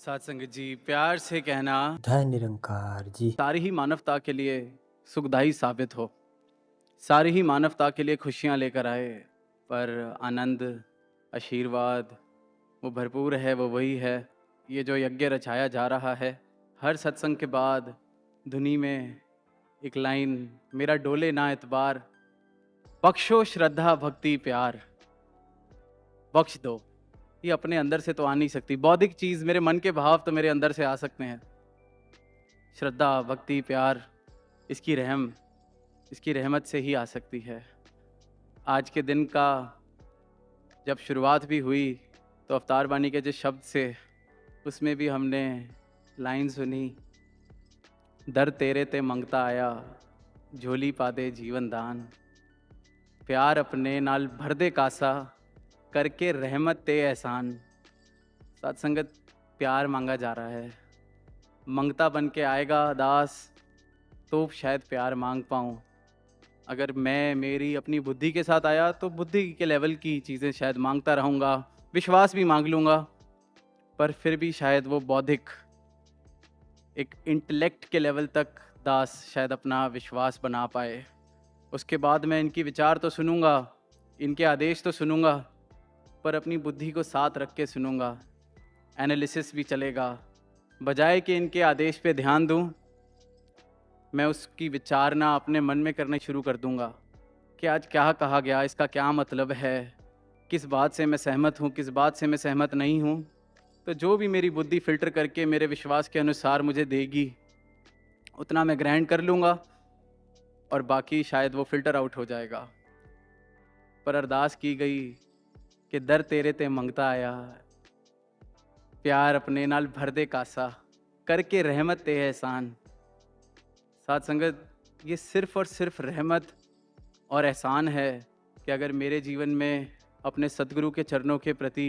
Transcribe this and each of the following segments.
साथ संगत जी, प्यार से कहना जय निरंकार जी। सारी ही मानवता के लिए सुखदाई साबित हो, सारी ही मानवता के लिए खुशियाँ लेकर आए, पर आनंद, आशीर्वाद वो भरपूर है, वो वही है। ये जो यज्ञ रचाया जा रहा है, हर सत्संग के बाद धुनी में एक लाइन, मेरा डोले ना एतबार, बख्शो श्रद्धा भक्ति प्यार, बख्श दो। ये अपने अंदर से तो आ नहीं सकती, बौद्धिक चीज़ मेरे मन के भाव तो मेरे अंदर से आ सकते हैं। श्रद्धा भक्ति प्यार, इसकी रहम, इसकी रहमत से ही आ सकती है। आज के दिन का जब शुरुआत भी हुई तो अवतार बानी के जिस शब्द से, उसमें भी हमने लाइन सुनी, दर तेरे ते मंगता आया, झोली पा दे जीवन दान, प्यार अपने नाल भर दे कासा, करके रहमत ते एहसान। सत्संगत, प्यार मांगा जा रहा है, मंगता बन के आएगा दास तो शायद प्यार मांग पाऊँ। अगर मैं मेरी अपनी बुद्धि के साथ आया तो बुद्धि के लेवल की चीज़ें शायद मांगता रहूँगा, विश्वास भी मांग लूँगा, पर फिर भी शायद वो बौद्धिक, एक इंटेलेक्ट के लेवल तक दास शायद अपना विश्वास बना पाए। उसके बाद मैं इनकी विचार तो सुनूँगा, इनके आदेश तो सुनूँगा, पर अपनी बुद्धि को साथ रख के सुनूँगा। एनालिसिस भी चलेगा, बजाय कि इनके आदेश पे ध्यान दूँ, मैं उसकी विचारना अपने मन में करना शुरू कर दूंगा कि आज क्या कहा गया, इसका क्या मतलब है, किस बात से मैं सहमत हूँ, किस बात से मैं सहमत नहीं हूँ। तो जो भी मेरी बुद्धि फिल्टर करके मेरे विश्वास के अनुसार मुझे देगी, उतना मैं ग्रहण कर लूँगा और बाकी शायद वो फिल्टर आउट हो जाएगा। पर अरदास की गई कि दर तेरे ते मंगता आया, प्यार अपने नाल भर दे कासा, करके रहमत ते एहसान। साथ संगत, ये सिर्फ़ और सिर्फ रहमत और एहसान है कि अगर मेरे जीवन में अपने सद्गुरु के चरणों के प्रति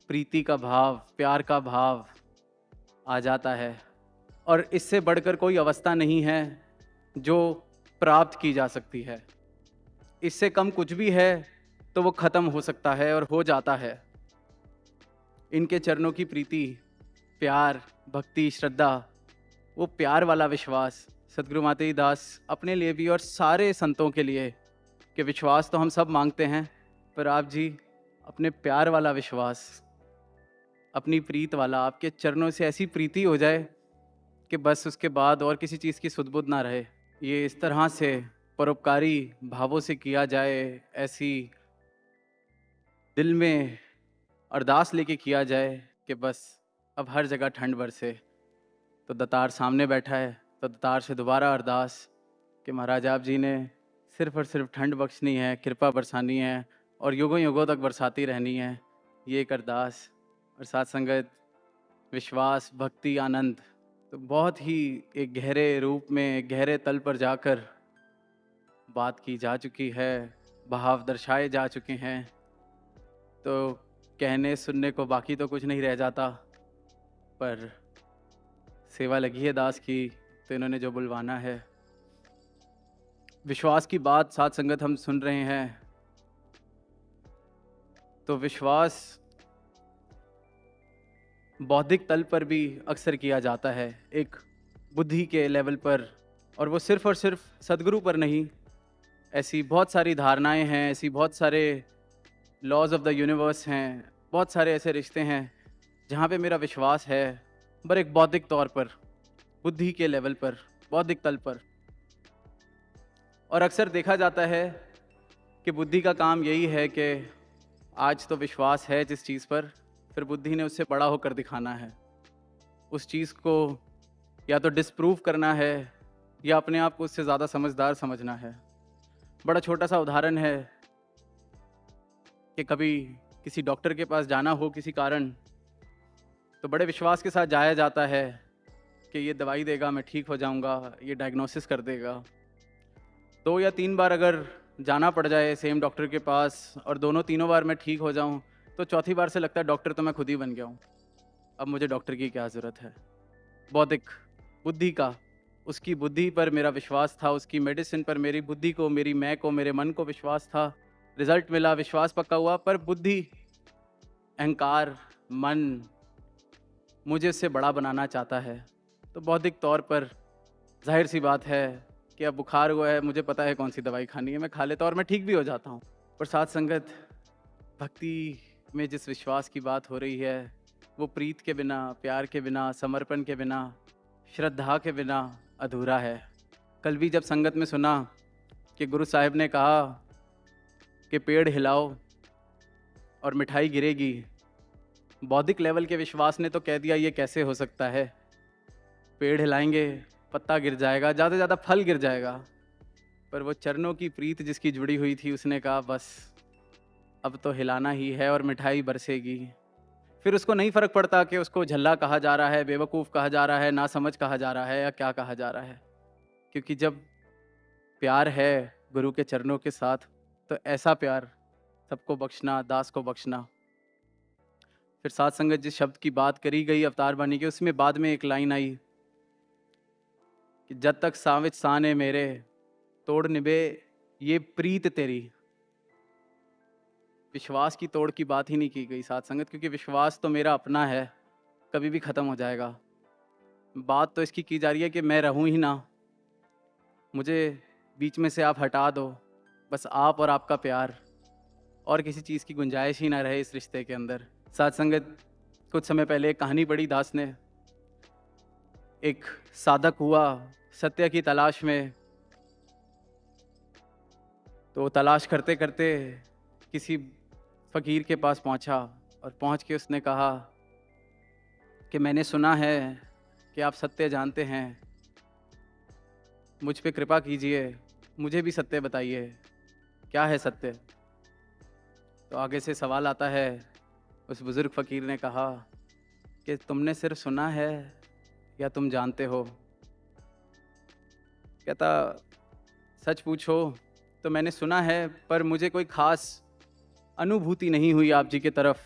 प्रीति का भाव, प्यार का भाव आ जाता है, और इससे बढ़कर कोई अवस्था नहीं है जो प्राप्त की जा सकती है। इससे कम कुछ भी है तो वो ख़त्म हो सकता है और हो जाता है। इनके चरणों की प्रीति, प्यार, भक्ति, श्रद्धा, वो प्यार वाला विश्वास सद्गुरु मातेजी दास अपने लिए भी और सारे संतों के लिए, कि विश्वास तो हम सब मांगते हैं, पर आप जी अपने प्यार वाला विश्वास, अपनी प्रीत वाला, आपके चरणों से ऐसी प्रीति हो जाए कि बस उसके बाद और किसी चीज़ की सुध-बुध ना रहे। ये इस तरह से परोपकारी भावों से किया जाए, ऐसी दिल में अरदास लेके किया जाए कि बस अब हर जगह ठंड बरसे। तो दातार सामने बैठा है, तो दातार से दोबारा अरदास कि महाराज आप जी ने सिर्फ़ और सिर्फ ठंड बख्शनी है, कृपा बरसानी है और युगों युगों तक बरसाती रहनी है। ये एक अरदास और साथ संगत, विश्वास, भक्ति, आनंद, तो बहुत ही एक गहरे रूप में, गहरे तल पर जाकर बात की जा चुकी है, भाव दर्शाए जा चुके हैं। तो कहने सुनने को बाकी तो कुछ नहीं रह जाता, पर सेवा लगी है दास की, तो इन्होंने जो बुलवाना है। विश्वास की बात साथ संगत हम सुन रहे हैं, तो विश्वास बौद्धिक तल पर भी अक्सर किया जाता है, एक बुद्धि के लेवल पर, और वो सिर्फ़ और सिर्फ सद्गुरु पर नहीं। ऐसी बहुत सारी धारणाएं हैं, ऐसी बहुत सारे लॉज ऑफ द यूनिवर्स हैं, बहुत सारे ऐसे रिश्ते हैं जहाँ पे मेरा विश्वास है, पर एक बौद्धिक तौर पर, बुद्धि के लेवल पर, बौद्धिक तल पर। और अक्सर देखा जाता है कि बुद्धि का काम यही है कि आज तो विश्वास है जिस चीज़ पर, फिर बुद्धि ने उससे बड़ा होकर दिखाना है, उस चीज़ को या तो डिसप्रूव करना है या अपने आप को उससे ज़्यादा समझदार समझना है। बड़ा छोटा सा उदाहरण है कि कभी किसी डॉक्टर के पास जाना हो किसी कारण, तो बड़े विश्वास के साथ जाया जाता है कि ये दवाई देगा, मैं ठीक हो जाऊंगा, ये डायग्नोसिस कर देगा। 2 या 3 बार अगर जाना पड़ जाए सेम डॉक्टर के पास और दोनों तीनों बार मैं ठीक हो जाऊं, तो चौथी बार से लगता है डॉक्टर तो मैं खुद ही बन गया हूं, अब मुझे डॉक्टर की क्या ज़रूरत है। बौद्धिक बुद्धि का, उसकी बुद्धि पर मेरा विश्वास था, उसकी मेडिसिन पर मेरी बुद्धि को, मेरी मैं को, मेरे मन को विश्वास था, रिजल्ट मिला, विश्वास पक्का हुआ, पर बुद्धि, अहंकार, मन, मुझे उससे बड़ा बनाना चाहता है। तो बौद्धिक तौर पर जाहिर सी बात है कि अब बुखार हुआ है, मुझे पता है कौन सी दवाई खानी है, मैं खा लेता हूँ और मैं ठीक भी हो जाता हूँ। पर साथ संगत, भक्ति में जिस विश्वास की बात हो रही है, वो प्रीत के बिना, प्यार के बिना, समर्पण के बिना, श्रद्धा के बिना अधूरा है। कल भी जब संगत में सुना कि गुरु साहिब ने कहा कि पेड़ हिलाओ और मिठाई गिरेगी, बौद्धिक लेवल के विश्वास ने तो कह दिया ये कैसे हो सकता है। पेड़ हिलाएंगे, पत्ता गिर जाएगा, ज़्यादा से ज़्यादा फल गिर जाएगा। पर वो चरणों की प्रीत जिसकी जुड़ी हुई थी, उसने कहा बस अब तो हिलाना ही है और मिठाई बरसेगी। फिर उसको नहीं फ़र्क पड़ता कि उसको झल्ला कहा जा रहा है, बेवकूफ़ कहा जा रहा है, नासमझ कहा जा रहा है या क्या कहा जा रहा है। क्योंकि जब प्यार है गुरु के चरणों के साथ, तो ऐसा प्यार सबको बख्शना, दास को बख्शना। फिर साथ संगत जिस शब्द की बात करी गई अवतार बानी की, उसमें बाद में एक लाइन आई कि जब तक साविच साने मेरे तोड़ निभे ये प्रीत तेरी। विश्वास की तोड़ की बात ही नहीं की गई साथ संगत, क्योंकि विश्वास तो मेरा अपना है, कभी भी ख़त्म हो जाएगा। बात तो इसकी की जा रही है कि मैं रहूं ही ना, मुझे बीच में से आप हटा दो, बस आप और आपका प्यार, और किसी चीज़ की गुंजाइश ही ना रहे इस रिश्ते के अंदर। साथ संगत, कुछ समय पहले एक कहानी पढ़ी दास ने। एक साधक हुआ सत्य की तलाश में, तो तलाश करते करते किसी फ़कीर के पास पहुंचा और पहुंच के उसने कहा कि मैंने सुना है कि आप सत्य जानते हैं, मुझ पे कृपा कीजिए, मुझे भी सत्य बताइए, क्या है सत्य। तो आगे से सवाल आता है, उस बुज़ुर्ग फ़कीर ने कहा कि तुमने सिर्फ सुना है या तुम जानते हो। कहता सच पूछो तो मैंने सुना है, पर मुझे कोई ख़ास अनुभूति नहीं हुई आप जी की तरफ,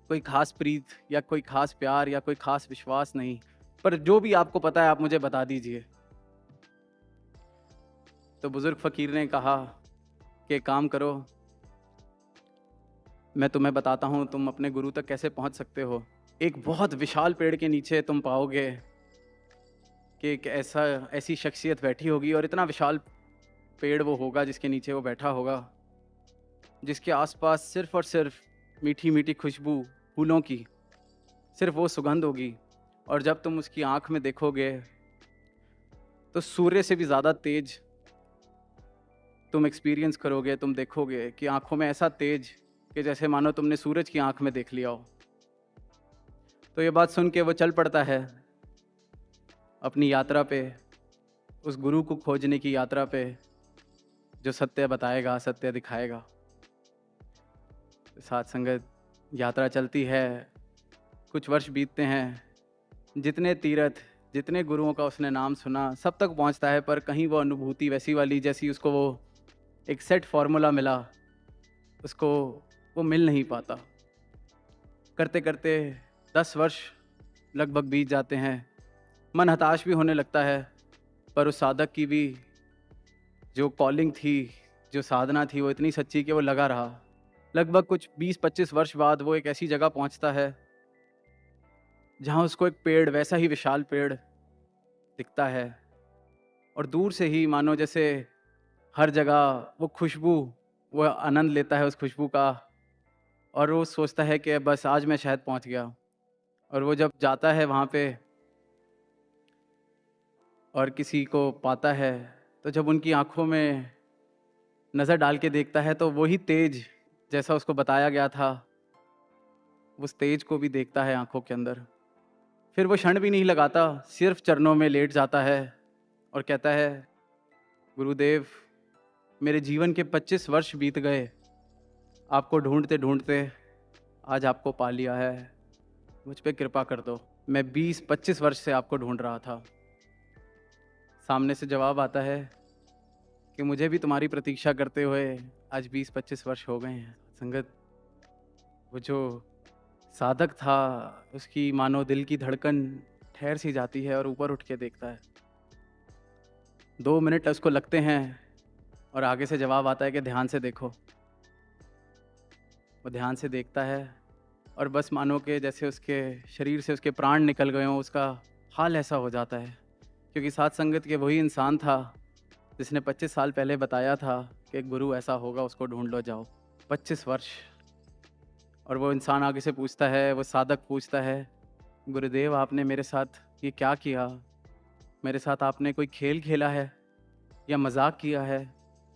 कोई ख़ास प्रीत या कोई ख़ास प्यार या कोई ख़ास विश्वास नहीं। पर जो भी आपको पता है आप मुझे बता दीजिए। तो बुज़ुर्ग फ़कीर ने कहा कि एक काम करो, मैं तुम्हें बताता हूँ तुम अपने गुरु तक कैसे पहुँच सकते हो। एक बहुत विशाल पेड़ के नीचे तुम पाओगे कि एक ऐसी शख्सियत बैठी होगी, और इतना विशाल पेड़ वो होगा जिसके नीचे वो बैठा होगा, जिसके आसपास सिर्फ़ और सिर्फ मीठी मीठी खुशबू फूलों की, सिर्फ वो सुगंध होगी। और जब तुम उसकी आँख में देखोगे तो सूर्य से भी ज़्यादा तेज तुम एक्सपीरियंस करोगे, तुम देखोगे कि आँखों में ऐसा तेज कि जैसे मानो तुमने सूरज की आँख में देख लिया हो। तो ये बात सुन के वो चल पड़ता है अपनी यात्रा पे, उस गुरु को खोजने की यात्रा पे, जो सत्य बताएगा, सत्य दिखाएगा। साथ संगत, यात्रा चलती है, कुछ वर्ष बीतते हैं, जितने तीर्थ, जितने गुरुओं का उसने नाम सुना, सब तक पहुंचता है, पर कहीं वो अनुभूति वैसी वाली जैसी उसको वो एक सेट फार्मूला मिला, उसको वो मिल नहीं पाता। करते करते 10 वर्ष लगभग बीत जाते हैं, मन हताश भी होने लगता है। पर उस साधक की भी जो कॉलिंग थी, जो साधना थी, वो इतनी सच्ची कि वो लगा रहा। लगभग कुछ 20-25 वर्ष बाद वो एक ऐसी जगह पहुंचता है जहां उसको एक पेड़, वैसा ही विशाल पेड़ दिखता है, और दूर से ही मानो जैसे हर जगह वो खुशबू, वो आनंद लेता है उस खुशबू का, और वो सोचता है कि बस आज मैं शायद पहुंच गया। और वो जब जाता है वहाँ पे और किसी को पाता है, तो जब उनकी आंखों में नज़र डाल के देखता है, तो वही तेज जैसा उसको बताया गया था, उस तेज को भी देखता है आंखों के अंदर। फिर वो क्षण भी नहीं लगाता, सिर्फ चरणों में लेट जाता है और कहता है, गुरुदेव, मेरे जीवन के 25 वर्ष बीत गए, आपको ढूंढते ढूंढते आज आपको पा लिया है, मुझ पे कृपा कर दो। मैं 20-25 वर्ष से आपको ढूंढ रहा था। सामने से जवाब आता है कि मुझे भी तुम्हारी प्रतीक्षा करते हुए आज 20-25 वर्ष हो गए हैं। संगत, वो जो साधक था, उसकी मानो दिल की धड़कन ठहर सी जाती है और ऊपर उठ के देखता है। 2 मिनट उसको लगते हैं और आगे से जवाब आता है कि ध्यान से देखो। वो ध्यान से देखता है और बस मानो कि जैसे उसके शरीर से उसके प्राण निकल गए हों, उसका हाल ऐसा हो जाता है। क्योंकि साथ संगत के वही इंसान था जिसने 25 साल पहले बताया था कि एक गुरु ऐसा होगा, उसको ढूंढ लो जाओ। 25 वर्ष। और वो इंसान आगे से पूछता है, वो साधक पूछता है, गुरुदेव आपने मेरे साथ ये क्या किया? मेरे साथ आपने कोई खेल खेला है या मजाक किया है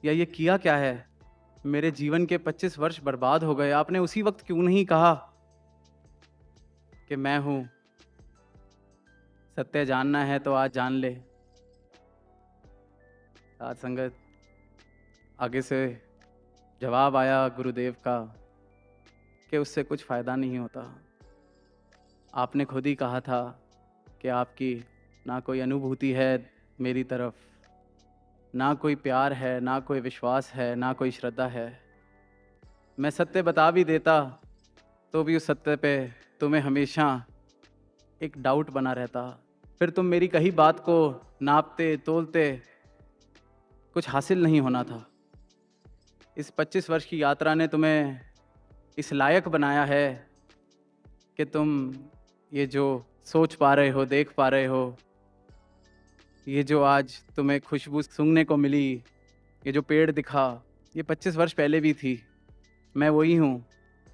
या ये किया क्या है? मेरे जीवन के 25 वर्ष बर्बाद हो गए। आपने उसी वक्त क्यों नहीं कहा कि मैं हूँ, सत्य जानना है तो आज जान ले। साथ संगत, आगे से जवाब आया गुरुदेव का कि उससे कुछ फ़ायदा नहीं होता। आपने खुद ही कहा था कि आपकी ना कोई अनुभूति है मेरी तरफ, ना कोई प्यार है, ना कोई विश्वास है, ना कोई श्रद्धा है। मैं सत्य बता भी देता तो भी उस सत्य पे तुम्हें हमेशा एक डाउट बना रहता। फिर तुम मेरी कही बात को नापते तोलते, कुछ हासिल नहीं होना था। इस 25 वर्ष की यात्रा ने तुम्हें इस लायक बनाया है कि तुम ये जो सोच पा रहे हो, देख पा रहे हो, ये जो आज तुम्हें खुशबू सूंघने को मिली, ये जो पेड़ दिखा, ये 25 वर्ष पहले भी थी। मैं वही हूँ,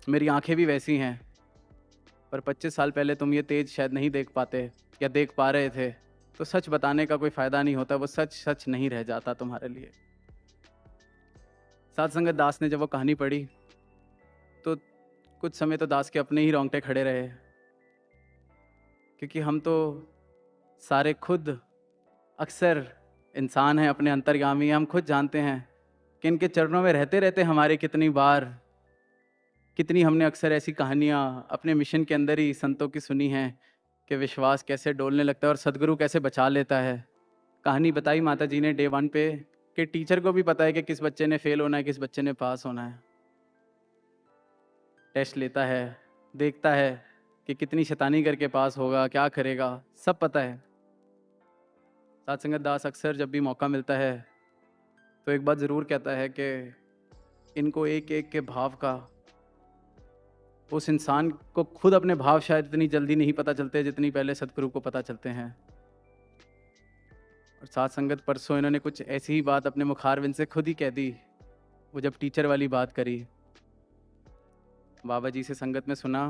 मेरी आंखें भी वैसी हैं। पर 25 साल पहले तुम ये तेज शायद नहीं देख पाते या देख पा रहे थे, तो सच बताने का कोई फ़ायदा नहीं होता। वो सच सच नहीं रह जाता तुम्हारे लिए। साथ संगत, दास ने जब वो कहानी पढ़ी तो कुछ समय तो दास के अपने ही रोंगटे खड़े रहे, क्योंकि हम तो सारे खुद अक्सर इंसान हैं, अपने अंतर्यामी हैं। हम खुद जानते हैं कि इनके चरणों में रहते रहते हमारे कितनी हमने अक्सर ऐसी कहानियाँ अपने मिशन के अंदर ही संतों की सुनी हैं कि विश्वास कैसे डोलने लगता है और सदगुरु कैसे बचा लेता है। कहानी बताई माता जी ने डे 1 पे कि टीचर को भी पता है कि किस बच्चे ने फेल होना है, किस बच्चे ने पास होना है। टेस्ट लेता है, देखता है कि कितनी शैतानी करके पास होगा, क्या करेगा, सब पता है। साथ संगत, दास अक्सर जब भी मौका मिलता है तो एक बात ज़रूर कहता है कि इनको एक एक के भाव का, उस इंसान को खुद अपने भाव शायद इतनी जल्दी नहीं पता चलते जितनी पहले सदगुरु को पता चलते हैं। और साथ संगत, परसों इन्होंने कुछ ऐसी ही बात अपने मुखारविंद से खुद ही कह दी। वो जब टीचर वाली बात करी, बाबा जी से संगत में सुना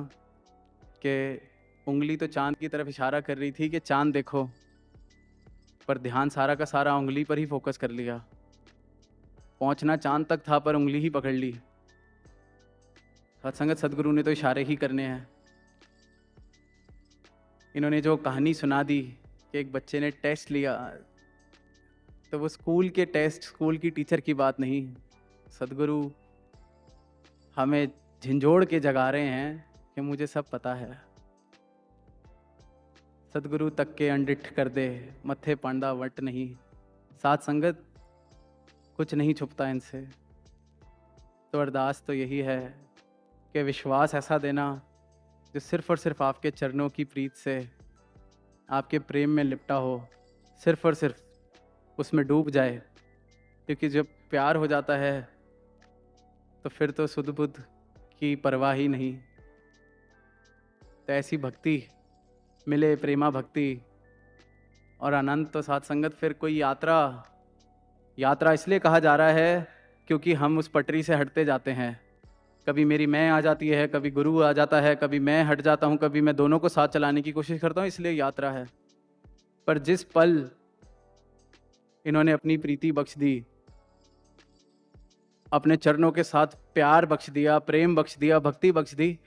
कि उंगली तो चांद की तरफ इशारा कर रही थी कि चांद देखो, पर ध्यान सारा का सारा उंगली पर ही फोकस कर लिया। पहुंचना चांद तक था पर उंगली ही पकड़ ली। सत्संगत, सदगुरु ने तो इशारे ही करने हैं। इन्होंने जो कहानी सुना दी कि एक बच्चे ने टेस्ट लिया, तो वो स्कूल के टेस्ट, स्कूल की टीचर की बात नहीं। सदगुरु हमें झिंझोड़ के जगा रहे हैं कि मुझे सब पता है। सदगुरु तक के अंडिठ कर दे, मत्थे पांडा वट नहीं। साथ संगत, कुछ नहीं छुपता इनसे। तो अरदास तो यही है कि विश्वास ऐसा देना जो सिर्फ़ और सिर्फ आपके चरणों की प्रीत से, आपके प्रेम में लिपटा हो, सिर्फ़ और सिर्फ उसमें डूब जाए। क्योंकि जब प्यार हो जाता है तो फिर तो सुध बुध की परवाह ही नहीं। तो ऐसी भक्ति मिले, प्रेमा भक्ति और आनंद, तो साथ संगत फिर कोई यात्रा इसलिए कहा जा रहा है क्योंकि हम उस पटरी से हटते जाते हैं। कभी मेरी मैं आ जाती है, कभी गुरु आ जाता है, कभी मैं हट जाता हूँ, कभी मैं दोनों को साथ चलाने की कोशिश करता हूँ, इसलिए यात्रा है। पर जिस पल इन्होंने अपनी प्रीति बख्श दी, अपने चरणों के साथ प्यार बख्श दिया, प्रेम बख्श दिया, भक्ति बख्श दी,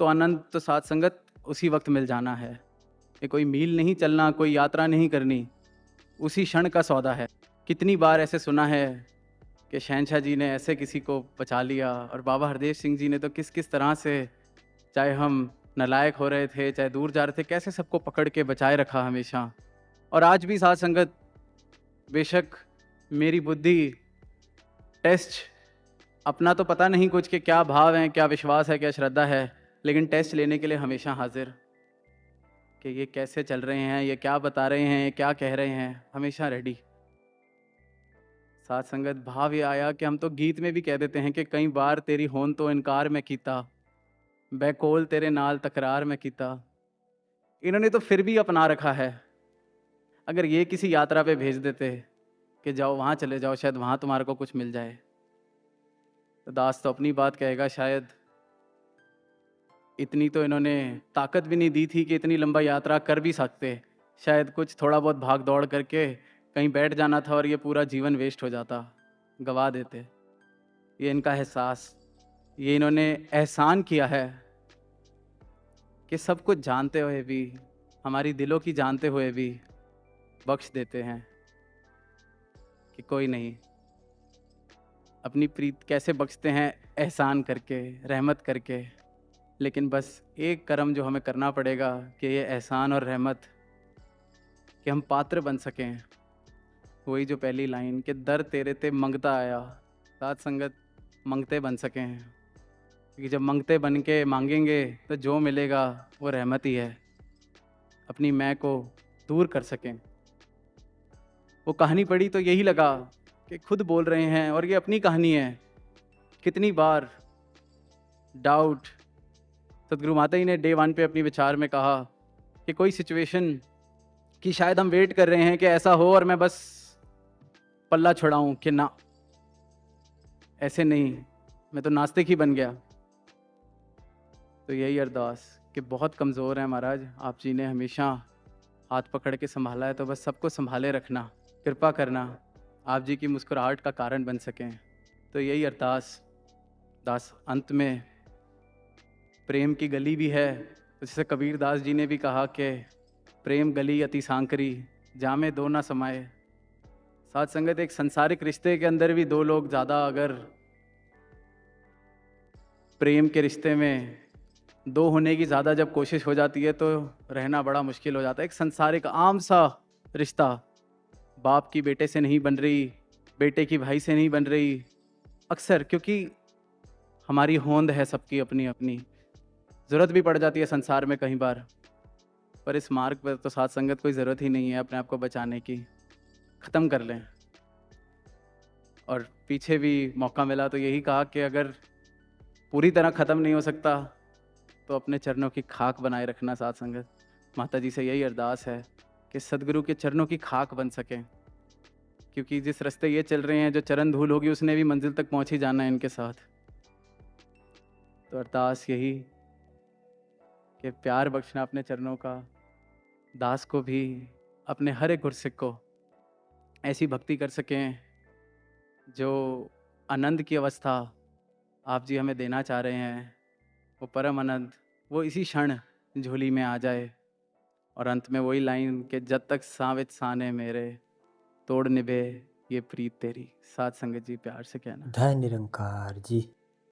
तो आनंद तो साथ संगत उसी वक्त मिल जाना है। ये कोई मील नहीं चलना, कोई यात्रा नहीं करनी, उसी क्षण का सौदा है। कितनी बार ऐसे सुना है कि शहनशाह जी ने ऐसे किसी को बचा लिया, और बाबा हरदेव सिंह जी ने तो किस किस तरह से, चाहे हम नालायक हो रहे थे, चाहे दूर जा रहे थे, कैसे सबको पकड़ के बचाए रखा हमेशा। और आज भी साथ संगत, बेशक मेरी बुद्धि टेस्ट, अपना तो पता नहीं कुछ कि क्या भाव है, क्या विश्वास है, क्या श्रद्धा है, लेकिन टेस्ट लेने के लिए हमेशा हाजिर कि ये कैसे चल रहे हैं, ये क्या बता रहे हैं, ये क्या कह रहे हैं, हमेशा रेडी। साथ संगत, भाव ये आया कि हम तो गीत में भी कह देते हैं कि कई बार तेरी होन तो इनकार में कीता, बैकोल तेरे नाल तकरार में कीता। इन्होंने तो फिर भी अपना रखा है। अगर ये किसी यात्रा पे भेज देते कि जाओ वहाँ चले जाओ, शायद वहाँ तुम्हारे को कुछ मिल जाए, तो दास तो अपनी बात कहेगा शायद इतनी तो इन्होंने ताकत भी नहीं दी थी कि इतनी लंबा यात्रा कर भी सकते। शायद कुछ थोड़ा बहुत भाग दौड़ करके कहीं बैठ जाना था और ये पूरा जीवन वेस्ट हो जाता, गवा देते। ये इनका एहसास, ये इन्होंने एहसान किया है कि सब कुछ जानते हुए भी, हमारी दिलों की जानते हुए भी बख्श देते हैं कि कोई नहीं। अपनी प्रीत कैसे बख्शते हैं? एहसान करके, रहमत करके। लेकिन बस एक कर्म जो हमें करना पड़ेगा कि ये एहसान और रहमत कि हम पात्र बन सकें। वही जो पहली लाइन कि दर तेरे ते मंगता आया, साथ संगत मंगते बन सकें। क्योंकि जब मंगते बन के मांगेंगे तो जो मिलेगा वो रहमत ही है, अपनी मैं को दूर कर सकें। वो कहानी पढ़ी तो यही लगा कि खुद बोल रहे हैं और ये अपनी कहानी है। कितनी बार डाउट, सदगुरु माता जी ने डे 1 पे अपनी विचार में कहा कि कोई सिचुएशन कि शायद हम वेट कर रहे हैं कि ऐसा हो और मैं बस पल्ला छुड़ाऊं कि ना, ऐसे नहीं, मैं तो नास्तिक ही बन गया। तो यही अरदास कि बहुत कमज़ोर है महाराज, आप जी ने हमेशा हाथ पकड़ के संभाला है, तो बस सबको संभाले रखना, कृपा करना, आप जी की मुस्कुराहट का कारण बन सकें। तो यही अरदास दास अंत में प्रेम की गली भी है। तो जैसे कबीर दास जी ने भी कहा कि प्रेम गली अति सांकरी, जामे दो ना समाए। साथ संगत एक संसारिक रिश्ते के अंदर भी दो लोग ज़्यादा अगर प्रेम के रिश्ते में दो होने की ज़्यादा जब कोशिश हो जाती है तो रहना बड़ा मुश्किल हो जाता है। एक संसारिक आम सा रिश्ता, बाप की बेटे से नहीं बन रही, बेटे की भाई से नहीं बन रही, अक्सर क्योंकि हमारी होंद है सबकी अपनी अपनी, ज़रूरत भी पड़ जाती है संसार में कई बार। पर इस मार्ग पर तो साथ संगत कोई ज़रूरत ही नहीं है अपने आप को बचाने की, ख़त्म कर लें। और पीछे भी मौका मिला तो यही कहा कि अगर पूरी तरह ख़त्म नहीं हो सकता तो अपने चरणों की खाक बनाए रखना। साथ संगत माता जी से यही अरदास है कि सदगुरु के चरणों की खाक बन सकें, क्योंकि जिस रास्ते ये चल रहे हैं, जो चरण धूल होगी उसने भी मंजिल तक पहुंच ही जाना है इनके साथ। तो अरदास यही कि प्यार बख्शना अपने चरणों का, दास को भी अपने हर एक गुरसिक को ऐसी भक्ति कर सकें जो आनंद की अवस्था आप जी हमें देना चाह रहे हैं, वो परम आनंद वो इसी क्षण झोली में आ जाए। और अंत में वही लाइन कि जब तक सावित साने मेरे, तोड़ निभे ये प्रीत तेरी। साथ संगत जी प्यार से कहना। धय निरंकार जी।